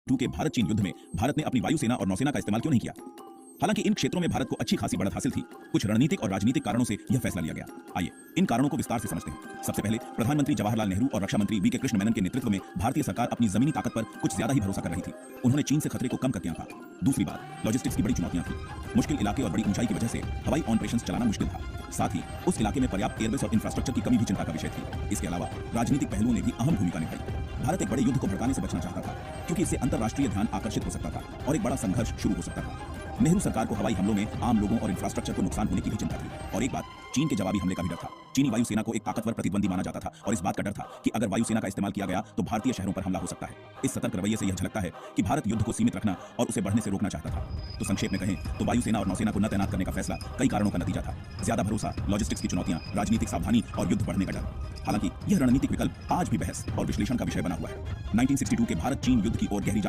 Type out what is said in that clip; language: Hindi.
1962 के भारत चीन युद्ध में भारत ने अपनी वायुसेना और नौसेना का इस्तेमाल क्यों नहीं किया? हालांकि इन क्षेत्रों में भारत को अच्छी खासी बढ़त हासिल थी, कुछ रणनीतिक और राजनीतिक कारणों से यह फैसला लिया गया। आइए इन कारणों को विस्तार से समझते हैं। सबसे पहले प्रधानमंत्री जवाहरलाल नेहरू और रक्षा मंत्री वी के कृष्ण मेनन के नेतृत्व में भारतीय सरकार अपनी जमीनी ताकत पर कुछ ज्यादा ही भरोसा कर रही थी। उन्होंने चीन से खतरे को कम करके आंका। दूसरी बात, लॉजिस्टिक्स की बड़ी चुनौतियां थी। मुश्किल इलाके और बड़ी ऊंचाई की वजह से हवाई ऑपरेशंस चलाना मुश्किल था। साथ ही उस इलाके में पर्याप्त एयरबेस और इंफ्रास्ट्रक्चर की कमी भी चिंता का विषय थी। इसके अलावा राजनीतिक पहलुओं ने भी अहम भूमिका निभाई। भारत एक बड़े युद्ध को भड़काने से बचना चाहता था, क्योंकि इससे अंतर्राष्ट्रीय ध्यान आकर्षित हो सकता था और एक बड़ा संघर्ष शुरू हो सकता था। नेहरू सरकार को हवाई हमलों में आम लोगों और इंफ्रास्ट्रक्चर को नुकसान होने की भी चिंता थी। और एक बात, चीन के जवाबी हमले का भी डर था। चीनी वायुसेना को एक ताकतवर प्रतिद्वंदी माना जाता था और इस बात का डर था कि अगर वायुसेना का इस्तेमाल किया गया तो भारतीय शहरों पर हमला हो सकता है। इस सतर्क रवैये से यह झलकता है कि भारत युद्ध को सीमित रखना और उसे बढ़ने से रोकना चाहता था। तो संक्षेप में कहें तो वायुसेना और नौसेना को न तैनात करने का फैसला कई कारणों का नतीजा था। ज्यादा भरोसा, लॉजिस्टिक्स की चुनौतियां, राजनीतिक सावधानी और युद्ध बढ़ने का डर। हालांकि यह रणनीतिक विकल्प आज भी बहस और विश्लेषण का विषय बना हुआ है। 1962 के भारत चीन युद्ध की ओर गहरी जानकारी